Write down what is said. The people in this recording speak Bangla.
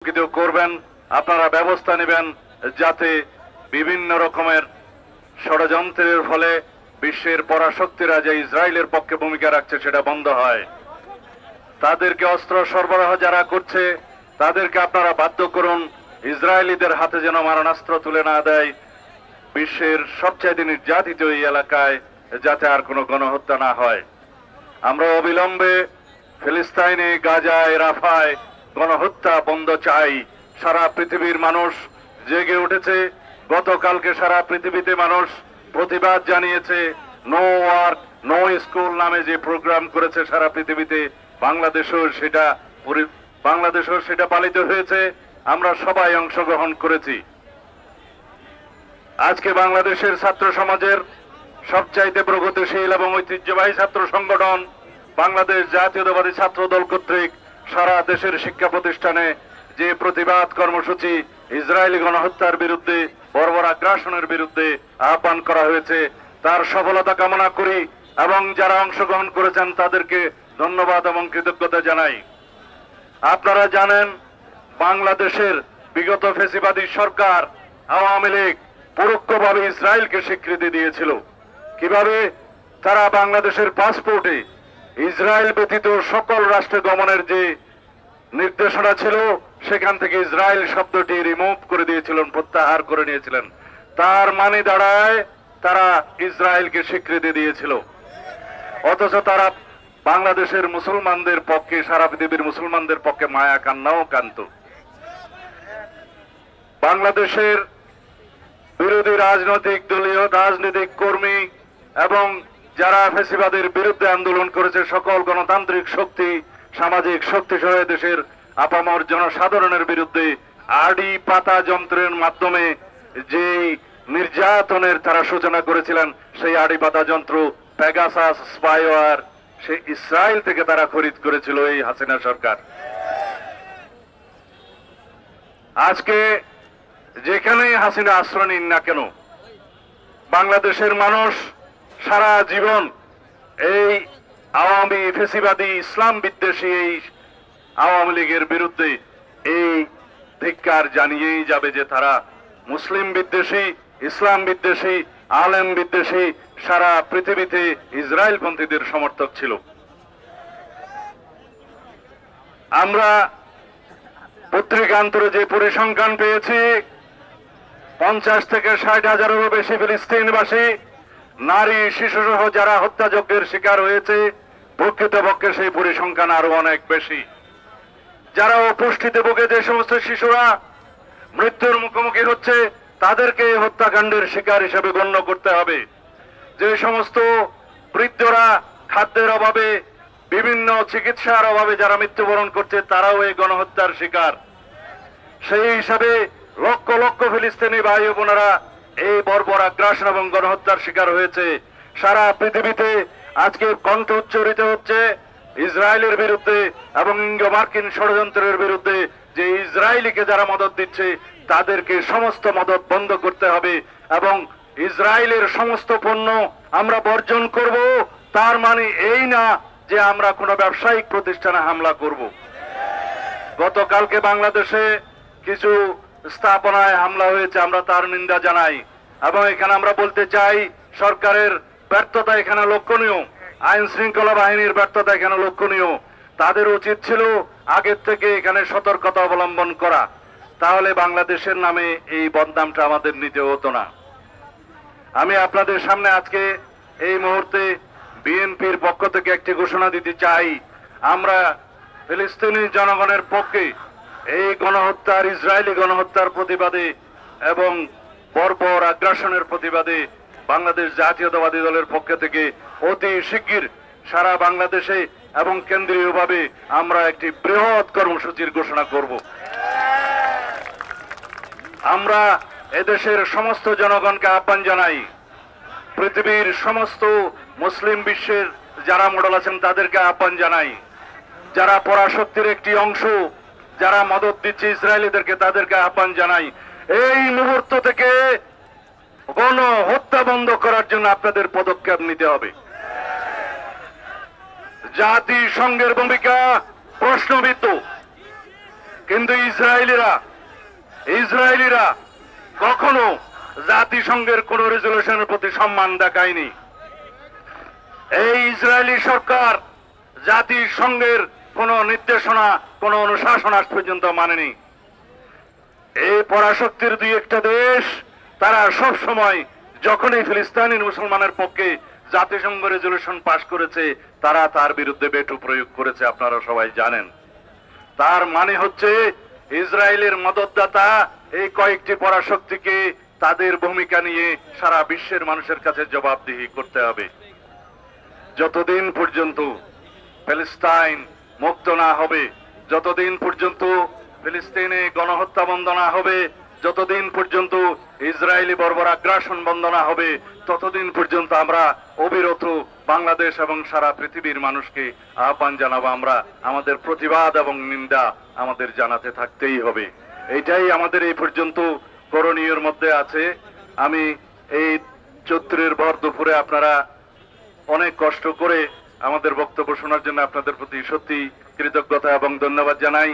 করবেন, আপনারা ব্যবস্থা নেবেন যাতে বিভিন্ন রকমের ষড়যন্ত্রের ফলে বিশ্বের পরাশক্তিরা যে ইসরায়েলের পক্ষে ভূমিকা রাখছে সেটা বন্ধ হয়। তাদেরকে অস্ত্র সরবরাহ যারা করছে তাদেরকে আপনারা বাধ্য করুন ইসরায়েলিদের হাতে যেন মারণাস্ত্র তুলে না দেয়। বিশ্বের সবচেয়ে নির্যাতিত এই এলাকায় যাতে আর কোনো গণহত্যা না হয়। আমরা অবিলম্বে ফিলিস্তিনে, গাজায়, রাফায় গণহত্যা বন্ধ চাই। সারা পৃথিবীর মানুষ জেগে উঠেছে। গতকালকে সারা পৃথিবীতে মানুষ প্রতিবাদ জানিয়েছে। নো ওয়ার্ক নো স্কুল নামে যে প্রোগ্রাম করেছে সারা পৃথিবীতে, বাংলাদেশেও সেটা পালিত হয়েছে। আমরা সবাই অংশগ্রহণ করেছি। আজকে বাংলাদেশের ছাত্র সমাজের সবচাইতে প্রগতিশীল এবং ঐতিহ্যবাহী ছাত্র সংগঠন বাংলাদেশ জাতীয়তাবাদী ছাত্র দল কর্তৃক সারা দেশের শিক্ষা প্রতিষ্ঠানে যে প্রতিবাদ কর্মসূচি ইসরায়েলি গণহত্যার বিরুদ্ধে, বর্বর আগ্রাসনের বিরুদ্ধে আহ্বান করা হয়েছে, তার সফলতা কামনা করি এবং যারা অংশগ্রহণ করেছেন তাদেরকে ধন্যবাদ এবং কৃতজ্ঞতা জানাই। আপনারা জানেন বাংলাদেশের বিগত ফ্যাসিবাদী সরকার আওয়ামী লীগ পরোক্ষভাবে ইসরায়েলকে স্বীকৃতি দিয়েছিল। কিভাবে? তারা বাংলাদেশের পাসপোর্টে ইসরায়েল ব্যতীত সকল রাষ্ট্রে গমনের যে নির্দেশনা ছিল সেখান থেকে ইসরায়েল শব্দটি রিমুভ করে দিয়েছিলেন, প্রত্যাহার করে নিয়েছিলেন। তার মানে দাঁড়ায় তারা ইসরায়েলকে স্বীকৃতি দিয়েছিল, অথচ তারা বাংলাদেশের মুসলমানদের পক্ষে, সারা পৃথিবীর মুসলমানদের পক্ষে মায়া কান্নাও কান্ত। বাংলাদেশের বিরোধী রাজনৈতিক কর্মী এবং যারা ফ্যাসিবাদের বিরুদ্ধে আন্দোলন করেছে সকল গণতান্ত্রিক শক্তি, সামাজিক শক্তি সহ দেশের আপামর জনসাধারণের বিরুদ্ধে আড়ি পাতা যন্ত্রের মাধ্যমে যে নির্যাতনের তারা সূচনা করেছিলেন, সেই আড়ি পাতা যন্ত্র পেগাসাস স্পাইওয়ার সে ইসরায়েল থেকে তারা খরিদ করেছিল এই হাসিনা সরকার। আজকে যেখানেই হাসিনা আশ্রয় নিন না কেন, বাংলাদেশের মানুষ সারা জীবন এই আওয়ামী ফ্যাসিবাদী ইসলাম বিদ্বেষী এই আওয়ামী লীগের বিরুদ্ধে এই ধিক্কার জানিয়েই যাবে যে তারা মুসলিম বিদ্বেষী, ইসলাম বিদ্বেষী, আলেম বিদ্বেষী, সারা পৃথিবীতে ইসরায়েল পন্থীদের সমর্থক ছিল। আমরা পত্রিকান্তরে যে পরিসংখ্যান পেয়েছি 50 থেকে 60 হাজারেরও বেশি ফিলিস্তিনবাসী নারী শিশু সহ যারা হত্যাযজ্ঞের শিকার হয়েছে, প্রকৃতপক্ষে সেই পরিসংখ্যান আরো অনেক বেশি। যারা অপুষ্টিতে ভোগে, যে সমস্ত শিশুরা মৃত্যুর মুখোমুখি হচ্ছে, তাদেরকে হত্যাকাণ্ডের শিকার হিসেবে গণ্য করতে হবে। যে সমস্ত বৃদ্ধরা খাদ্যের অভাবে, বিভিন্ন চিকিৎসার অভাবে যারা মৃত্যুবরণ করছে, তারাও এই গণহত্যার শিকার। সেই হিসাবে লক্ষ লক্ষ ফিলিস্তিনি ভাই বোনেরা এই বর্বর আগ্রাসন এবং গণহত্যার শিকার হয়েছে। সারা পৃথিবীতে আজকে কণ্ঠ উচ্চারিত হচ্ছে ইসরায়েলের বিরুদ্ধে এবং ইঙ্গো মার্কিন ষড়যন্ত্রের বিরুদ্ধে, যে ইসরায়েলিকে যারা মদত দিচ্ছে তাদেরকে সমস্ত মদত বন্ধ করতে হবে এবং ইসরায়েলের সমস্ত পণ্য আমরা বর্জন করব। তার মানে এই না যে আমরা কোনো ব্যবসায়িক প্রতিষ্ঠানে হামলা করব। গতকালকে বাংলাদেশে কিছু স্থাপনায় হামলা হয়েছে, আমরা তার নিন্দা জানাই এবং এখানে আমরা বলতে চাই সরকারের ব্যর্থতা এখানে লক্ষণীয়, আইন শৃঙ্খলা বাহিনীর ব্যর্থতা এখানে লক্ষণীয়। তাদের উচিত ছিল আগের থেকে এখানে সতর্কতা অবলম্বন করা, তাহলে বাংলাদেশের নামে এই বদনামটা আমাদের নিতে হতো না। আমি আপনাদের সামনে আজকে এই মুহূর্তে বিএনপির পক্ষ থেকে একটি ঘোষণা দিতে চাই। আমরা ফিলিস্তিনি জনগণের পক্ষে এই গণহত্যার, ইসরায়েলি গণহত্যার প্রতিবাদে এবং বর্বর আগ্রাসনের প্রতিবাদে বাংলাদেশ জাতীয়তাবাদী দলের পক্ষ থেকে অতি শিগগির সারা বাংলাদেশে এবং কেন্দ্রীয়ভাবে আমরা একটি বৃহৎ কর্মসূচির ঘোষণা করব। আমরা এদেশের সমস্ত জনগণকে আহ্বান জানাই, পৃথিবীর সমস্ত মুসলিম বিশ্বের যারা মডেল আছেন তাদেরকে আহ্বান জানাই, যারা পরাশক্তির একটি অংশ, যারা মদত দিচ্ছে ইসরায়েলিদেরকে, তাদেরকে আহ্বান জানাই এই মুহূর্ত থেকে গণহত্যা বন্ধ করার জন্য আপনাদের পদক্ষেপ নিতে হবে। জাতিসংঘের ভূমিকা প্রশ্নবিদ্ধ। কিন্তু ইসরায়েলিরা কখনো জাতিসংঘের কোন রেজলিউশনের প্রতি সম্মান দেখায়নি। এই ইসরায়েলি সরকার জাতিসংঘের কোন নির্দেশনা, কোন অনুশাসন আজ পর্যন্ত মানেনি। এই পরাশক্তির দুই একটা দেশ তারা সব সময় যখনই ফিলিস্তিনি মুসলমানের পক্ষে জাতিসংঘ রেজলিউশন পাশ করেছে তারা তার বিরুদ্ধে ভেটো প্রয়োগ করেছে, আপনারা সবাই জানেন। তার মানে হচ্ছে ইসরায়েলের মদতদাতা এই কয়েকটি পরাশক্তিকে তাদের ভূমিকা নিয়ে সারা বিশ্বের মানুষের কাছে জবাবদিহি করতে হবে। যতদিন পর্যন্ত ফিলিস্তিন মুক্ত না হবে, যতদিন পর্যন্ত ফিলিস্তিনে গণহত্যা বন্ধ না হবে, যতদিন পর্যন্ত ইসরায়েলি বর্বর আগ্রাসন বন্ধ না হবে, ততদিন পর্যন্ত আমরা অবিরত বাংলাদেশ এবং সারা পৃথিবীর মানুষকে আহ্বান জানাবো। আমরা আমাদের প্রতিবাদ এবং নিন্দা আমাদের জানাতে থাকতেই হবে। এটাই আমাদের এই পর্যন্ত করণীয়ের মধ্যে আছে। আমি এই চৈত্রের ভর দুপুরে আপনারা অনেক কষ্ট করে আমাদের বক্তব্য শোনার জন্য আপনাদের প্রতি সত্যি কৃতজ্ঞতা এবং ধন্যবাদ জানাই।